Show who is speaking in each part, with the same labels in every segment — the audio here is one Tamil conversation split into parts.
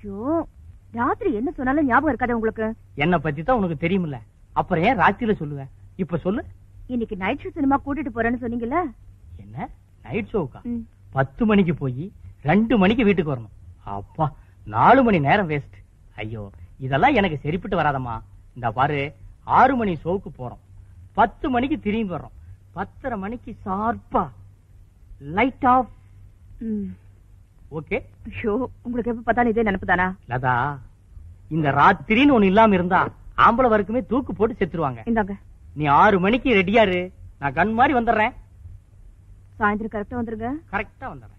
Speaker 1: ஐயோ, ராத்திரி என்ன சொன்னாலும் ஞாபகம் இருக்காது உங்களுக்கு?
Speaker 2: என்ன பத்தி தான் உனக்கு தெரியுமில்ல, அப்புறம் ஏன் ராத்திரில சொல்லுவ? இப்ப சொல்லு.
Speaker 1: இன்னைக்கு நைட் ஷோ சினிமா கூட்டிட்டு போறேன்னு சொன்னீங்கல்ல?
Speaker 2: என்ன நைட் ஷோக்கா? 10 மணிக்கு போய் 2 மணிக்கு வீட்டுக்கு வரணும். அப்பா, 4 மணி நேரம் வேஸ்ட். ஐயோ, இதெல்லாம் எனக்கு சரிப்பட்டு வராதம்மா. இந்த பாரு, 6 மணி ஷோக்கு போறோம், 10 மணிக்கு திரும்பி வர்றோம், 10:30 மணிக்கு ஷார்ப்பா லைட் ஆஃப். ஓகே?
Speaker 1: ஐயோ, உங்களுக்கு எப்ப பார்த்தாலும் இதே நினைப்புதானா?
Speaker 2: லதா, இந்த ராத்திரின்னு ஒண்ணு இல்லாம இருந்தா ஆம்பளை வரைக்குமே தூக்கு போட்டு செத்துருவாங்க.
Speaker 1: இந்தாங்க.
Speaker 2: நீ 6 மணிக்கு ரெடியாரு, நான் கண் மாதிரி வந்துடுறேன்.
Speaker 1: சாயந்தரம் கரெக்டா வந்துருங்க.
Speaker 2: கரெக்டா வந்துடுறேன்.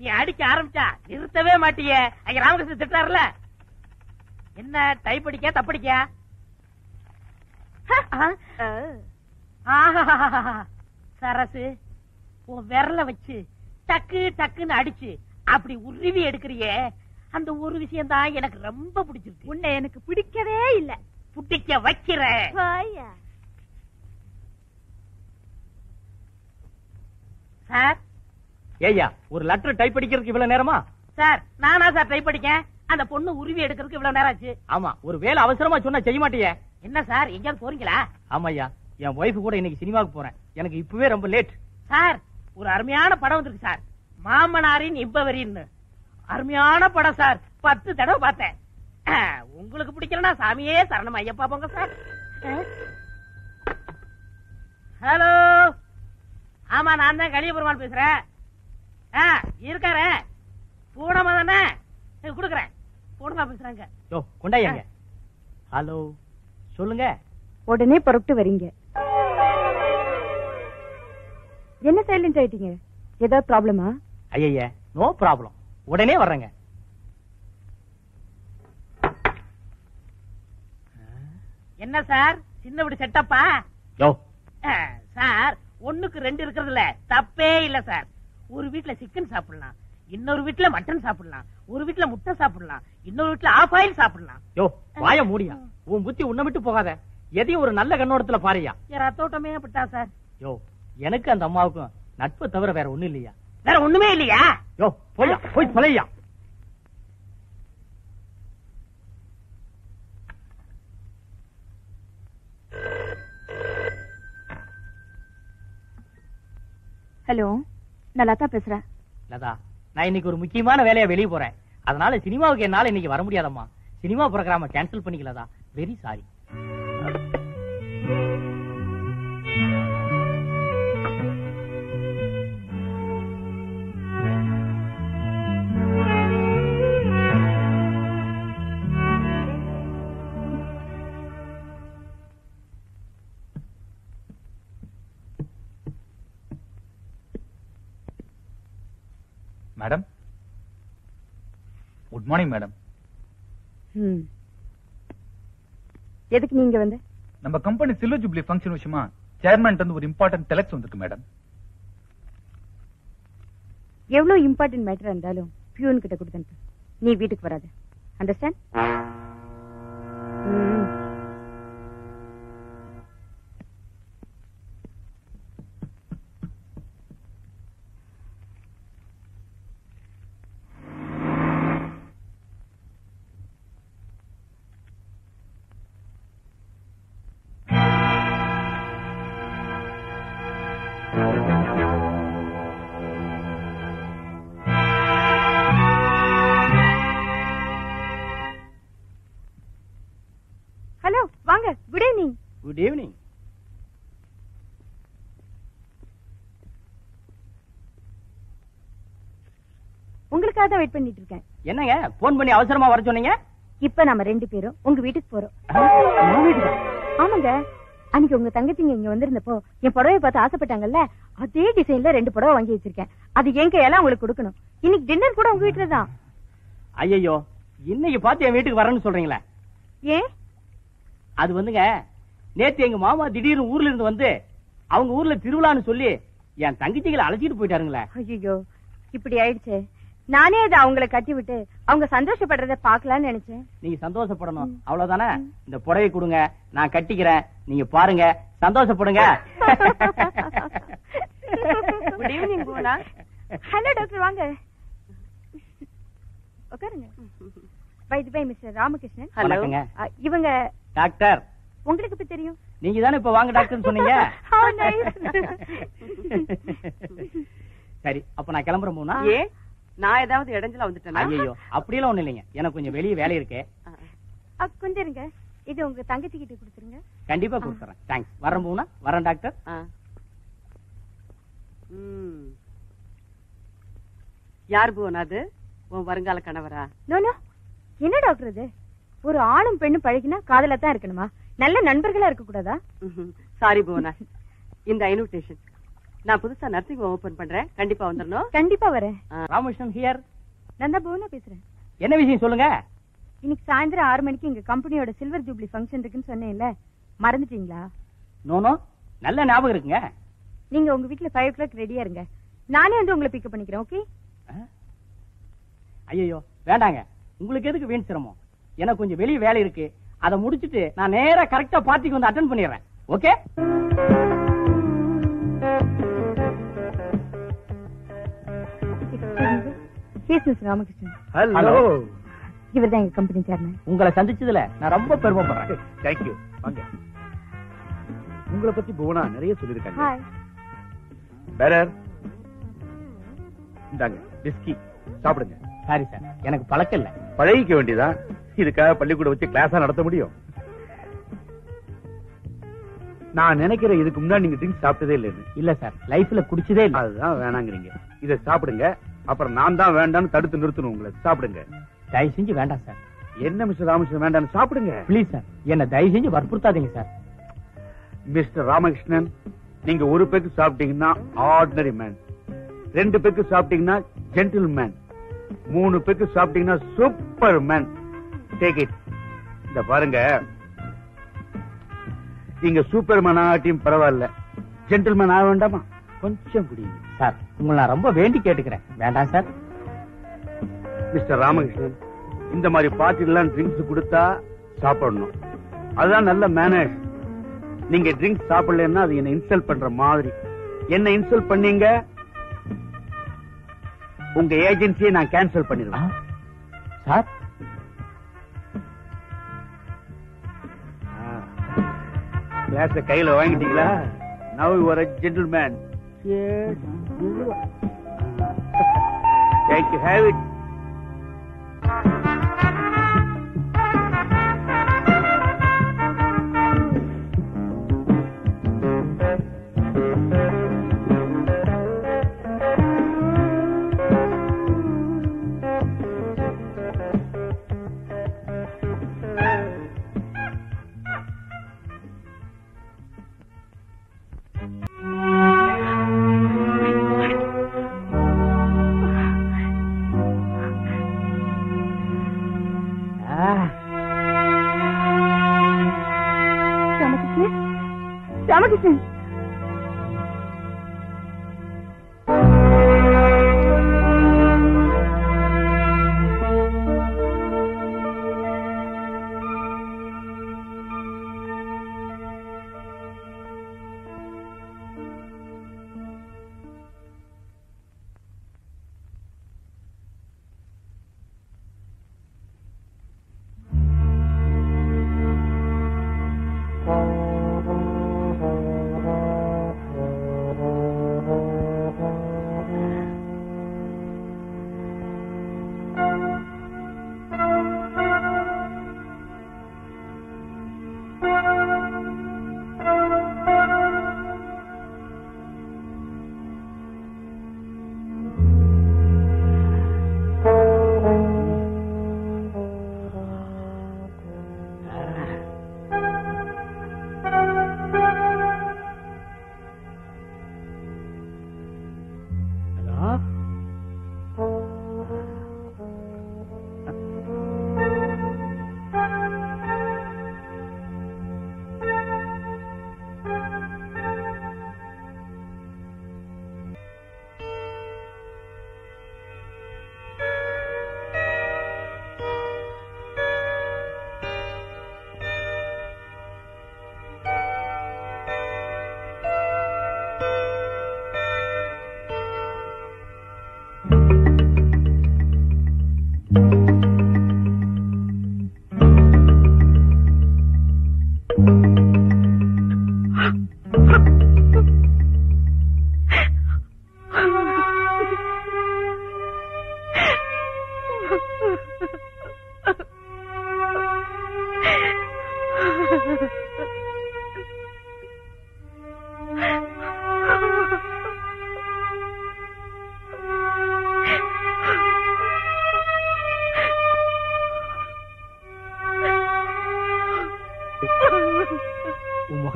Speaker 3: நீ அடிக்க ஆரம்பிச்சா நிறுத்தவே மாட்டியே. அங்க ராமகிருஷ்ணன் திட்டாருல. என்ன டைப் அடிக்க தப்படிக்க? சரசு, உன் விரல வச்சு டக்கு டக்குன்னு அடிச்சு அப்படி உருவி எடுக்கிறியே, அந்த ஒரு விஷயம் தான் எனக்கு ரொம்ப பிடிச்சிருக்கு.
Speaker 1: உன்னை எனக்கு பிடிக்கவே இல்ல.
Speaker 3: புட்டிக்க வைக்கிறேன். சார்,
Speaker 2: ஏய்யா, ஒரு லெட்டர் டைப் அடிக்கிறதுக்கு இவ்வளவு நேரமா?
Speaker 3: சார், நானா சார் டைப் அடிக்கேன்? அந்த பொண்ணு உருவி எடுக்கிறதுக்கு இவ்வளவு நேரம் ஆச்சு.
Speaker 2: ஆமா, ஒரு வேலை அவசரமா சொன்னா செய்ய மாட்டியே.
Speaker 3: என்ன சார், எங்கயாவது போறீங்களா?
Speaker 2: ஆமாய்யா, என் ஒய்ஃப் கூட இன்னைக்கு சினிமாவுக்கு போறேன். எனக்கு இப்பவே ரொம்ப லேட்.
Speaker 3: சார், ஒரு அருமையான படம் வந்திருக்கு சார், மாமனாரின் இப்பவரின்னு. அருமையான படம் சார், 10 தடவை பார்த்தேன். உங்களுக்கு பிடிக்கலன்னா சாமியே சரணம் ஐயப்பா போங்க சார். ஹலோ, ஆமா, நான் தான் கலிய பெருமாள் பேசுறேன். இருக்காரு பூனமா தானே? குடுக்கறேன். பூனமா பேசுறாங்க.
Speaker 2: யோ, கொண்டாயாங்க. ஹலோ, சொல்லுங்க.
Speaker 1: உடனே புறப்பட்டு வரீங்க. என்ன சைலண்ட் ஆயிட்டீங்க? ஏதாவது ப்ராப்ளமா?
Speaker 2: ஐயா, நோ ப்ராப்ளம், உடனே வர்றேங்க.
Speaker 3: என்ன சார், சின்ன வீடு செட்டப்பா?
Speaker 2: யோ
Speaker 3: சார், 1க்கு 2 இருக்கிறதுல தப்பே இல்ல சார். ஒரு வீட்ல சிக்கன் சாப்பிடலாம், இன்னொரு வீட்ல மட்டன் சாப்பிடலாம், ஒரு வீட்ல முட்டை சாப்பிடலாம், இன்னொரு வீட்ல ஆஃப் ஆயில் சாப்பிடலாம்.
Speaker 2: யோ, வாய மூடியா. உன் புத்தி உன்னை விட்டு போகாத. எதையும் ஒரு நல்ல கண்ணோட்டத்துல பாருயா.
Speaker 3: ரத்தோட்டமே பட்டா சார்.
Speaker 2: யோ, எனக்கு அந்த அம்மாவுக்கும் நட்பு தவிர வேற ஒண்ணும் இல்லையா?
Speaker 3: வேற ஒண்ணுமே இல்லையா?
Speaker 2: யோ, போய்யா, போய் தொலையா.
Speaker 1: ஹலோ, நான் லதா பேசுறேன்.
Speaker 2: லதா, நான் இன்னைக்கு ஒரு முக்கியமான வேலையா வெளியே போறேன். அதனால சினிமாவுக்கு என்னால இன்னைக்கு வர முடியாதம்மா. சினிமா ப்ரோகிராம கேன்சல் பண்ணிக்கலதா. Very sorry.
Speaker 4: Madam, good morning madam.
Speaker 1: எதுக்கு நீங்க வந்து?
Speaker 4: நம்ம கம்பெனி சில்வர் ஜூப்ளி ஃபங்க்ஷன் விஷயமா சேர்மன் வந்து ஒரு இம்பார்ட்டன்ட் டெலக்ஸ் வந்திருக்கு மேடம்.
Speaker 1: எவ்வளவு இம்பார்ட்டன்ட் மேட்டரா இருந்தாலும் பியூன் கிட்ட கொடுத்து நீ வீட்டுக்கு வராது. அண்டர்ஸ்டாண்ட்? ஹலோ, வாங்க. Good evening.
Speaker 2: Good evening.
Speaker 1: உங்களுக்காக தான் வெயிட் பண்ணிட்டு இருக்கேன்.
Speaker 2: என்னங்க போன் பண்ணி அவசரமா வர சொன்னீங்க?
Speaker 1: இப்ப நாம 2 பேரும் உங்க வீட்டுக்கு போறோம். ஆமாங்க, அன்னைக்கு உங்க தங்கச்சிங்க இங்க வந்திருந்தப்போ என் புடவை பார்த்து ஆசைப்பட்டாங்கல்ல, அதே டிசைன்ல 2 புடவை வாங்கி வச்சிருக்கேன். அது என் கையெல்லாம் உங்களுக்கு கொடுக்கணும். இன்னைக்கு டின்னர் கூட உங்க வீட்டுல தான்.
Speaker 2: ஐயோ, இன்னைக்கு பார்த்து என் வீட்டுக்கு வரேன்னு சொல்றீங்களா?
Speaker 1: ஏன்?
Speaker 2: அது வந்துங்க, நேத்து எங்க மாமா திடீர்னு ஊர்ல இருந்து வந்து அவங்க ஊர்ல திருவிழான்னு சொல்லி என் தங்கச்சிகளை அழைச்சிட்டு போயிட்டாருங்களே.
Speaker 1: ஐயோ, இப்படி ஆயிடுச்சு. நானே அதை அவங்களை கட்டி விட்டு அவங்க சந்தோஷப்படுறத பாக்கலாம்னு நினைச்சேன்.
Speaker 2: நீங்க சந்தோஷப்படணும், அவ்வளவுதானே? இந்த புடவை கொடுங்க, நான் கட்டிக்கிறேன், நீங்க பாருங்க, சந்தோஷப்படுங்க.
Speaker 5: Good evening Poona.
Speaker 1: Hello doctor, வாங்க உட்காருங்க. By the by mister Ramakrishnan.
Speaker 5: Hello.
Speaker 2: வணக்கங்க.
Speaker 1: இவங்க
Speaker 2: டாக்டர்,
Speaker 1: உங்களுக்கு எப்படி தெரியும்?
Speaker 2: நீங்க தானே இப்ப வாங்க டாக்டர் சொன்னீங்க.
Speaker 1: How nice.
Speaker 2: சரி, அப்ப நான் கிளம்புறேன் போனா.
Speaker 5: ஏ நான் ஏதாவது இடைஞ்சல வந்துட்டேனா?
Speaker 2: ஐயோ, அப்படியெல்லாம் ஒண்ணு இல்லைங்க. எனக்கு கொஞ்சம் வெளியே வேலை இருக்கு.
Speaker 1: கொஞ்சம் இருங்க, இது உங்க தங்கச்சி கிட்ட கொடுத்துருங்க.
Speaker 2: கண்டிப்பா கொடுத்துறேன். தேங்க்ஸ். வரேன் போனா. வரேன் டாக்டர்.
Speaker 5: யார் பூனா அது? உன் வருங்கால கணவரா?
Speaker 1: நோ நோ, என்ன டாக்டர் இது? ஒரு ஆணும் பெண்ணும் பழகினா காதலா தான் இருக்கணுமா? நல்ல நண்பர்களா இருக்க கூடாதா?
Speaker 5: சாரி பூனா, இந்த இன்விடேஷன். நான் புதுசா நர்சிங் ஓபன் பண்றேன், கண்டிப்பா வந்துடணும்.
Speaker 1: கண்டிப்பா வரேன்.
Speaker 2: ராமகிருஷ்ணன் ஹியர்.
Speaker 1: நான் தான் புவனா பேசுறேன்.
Speaker 2: என்ன விஷயம் சொல்லுங்க.
Speaker 1: இன்னைக்கு சாயந்தரம் 6 மணிக்கு எங்க கம்பெனியோட சில்வர் ஜூப்ளி ஃபங்க்ஷன் இருக்குன்னு சொன்னேன்ல, மறந்துட்டீங்களா?
Speaker 2: நோ, நல்ல ஞாபகம் இருக்குங்க.
Speaker 1: நீங்க உங்க வீட்டுல 5 o'clock ரெடியா இருங்க. நானே வந்து உங்களை பிக்கப் பண்ணிக்கிறேன். ஓகே?
Speaker 2: ஐயோ வேண்டாங்க, உங்களுக்கு எதுக்கு வீண் சிரமம்? எனக்கு கொஞ்சம் வெளியே வேலை இருக்கு, அதை முடிச்சிட்டு நான் நேரா கரெக்டா பார்ட்டிக்கு வந்து அட்டெண்ட் பண்ணிடுறேன். ஓகே?
Speaker 1: ராமகிருஷ்ணன்.
Speaker 6: ஹலோ.
Speaker 1: இவர் தான் எங்க கம்பெனி சேர்மன்.
Speaker 2: உங்களை சந்திச்சதுல நான் ரொம்ப பெருமைப்படுறேன்.
Speaker 6: தேங்க்யூ. வாங்க. உங்களை பத்தி புவனா நிறைய சொல்லிருக்காங்க.
Speaker 1: ஹாய்.
Speaker 6: பேரர், இந்தாங்க பிஸ்கி, சாப்பிடுங்க.
Speaker 2: சாரி சார், எனக்கு பழக்கம் இல்ல.
Speaker 6: பழகிக்க வேண்டியதான். இதுக்காக பள்ளிக்கூட வச்சு கிளாஸா நடத்த முடியும்? நான் நினைக்கிறேன் இதுக்கு முன்னாடி நீங்க ட்ரிங்க்ஸ் சாப்பிட்டதே இல்லைன்னு.
Speaker 2: இல்ல சார், லைஃப்ல குடிச்சதே இல்ல.
Speaker 6: அதுதான் வேணாங்கிறீங்க. இதை சாப்பிடுங்க, அப்புறம் நான் தான் வேண்டாம்னு தடுத்து நிறுத்தணும் உங்களை. சாப்பிடுங்க.
Speaker 2: தயவு செஞ்சு வேண்டாம் சார்.
Speaker 6: என்ன மிஸ்டர் ராமகிருஷ்ணன், வேண்டாம்னு சாப்பிடுங்க.
Speaker 2: ப்ளீஸ் சார், என்ன தயவு செஞ்சு வற்புறுத்தாதீங்க சார்.
Speaker 6: மிஸ்டர் ராமகிருஷ்ணன், நீங்க ஒரு பெக்கு சாப்பிட்டீங்கன்னா ஆர்டினரி மேன், 2 பெக்கு சாப்பிட்டீங்கன்னா ஜென்டில் மேன், 3 பெக்கு சாப்பிட்டீங்கன்னா சூப்பர் மேன். Take it. இந்த பாருங்க, நீங்க சூப்பர் மேன் ஆகட்டும் பரவாயில்ல, ஜென்டில்மேன் ஆக வேண்டாமா? கொஞ்சம் குடிங்க
Speaker 2: சார். உங்களை நான் ரொம்ப வேண்டி கேட்டுக்கிறேன். வேண்டாம் சார்.
Speaker 6: மிஸ்டர் ராமகிருஷ்ணன், இந்த மாதிரி பார்ட்டிலாம் ட்ரிங்க்ஸ் கொடுத்தா சாப்பிடணும். அதுதான் நல்ல மேனேஜ். நீங்க ட்ரிங்க்ஸ் சாப்பிடலன்னா அது என்ன இன்சல்ட் பண்ற மாதிரி. என்ன இன்சல்ட் பண்ணீங்க, உங்க ஏஜென்சியை நான் கேன்சல் பண்ணிடுவேன்.
Speaker 2: சார்,
Speaker 6: கிளாஸ கையில வாங்கிட்டீங்களா? Now you are a gentleman. Cheers. Thank you. Have it.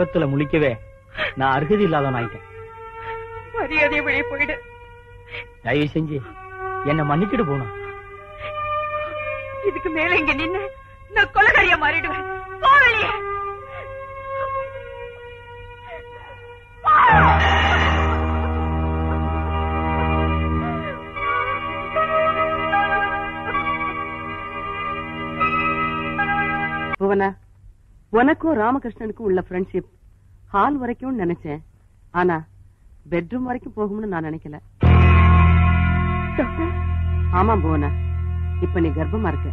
Speaker 2: முகத்துல முழிக்கவே நான் அருகதி இல்லாதவன் ஆயிட்டேன்.
Speaker 1: மரியாதை வெளியே போயிடு.
Speaker 2: தயவு செஞ்சு என்ன மன்னிச்சுட்டு போகணும்.
Speaker 1: இதுக்கு மேல இங்க நின்னு நான் கொலகாரியா மாறிடுவேன். போ வெளியே.
Speaker 5: புவனா, உனக்கும் ராமகிருஷ்ணனுக்கும் உள்ள ஃப்ரெண்ட்ஷிப் ஹால் வரைக்கும் நினைச்சேன். ஆனா பெட்ரூம் வரைக்கும் போகும்னு நான் நினைக்கல. ஆமா புவனா, இப்ப நீ கர்ப்பமா இருக்க.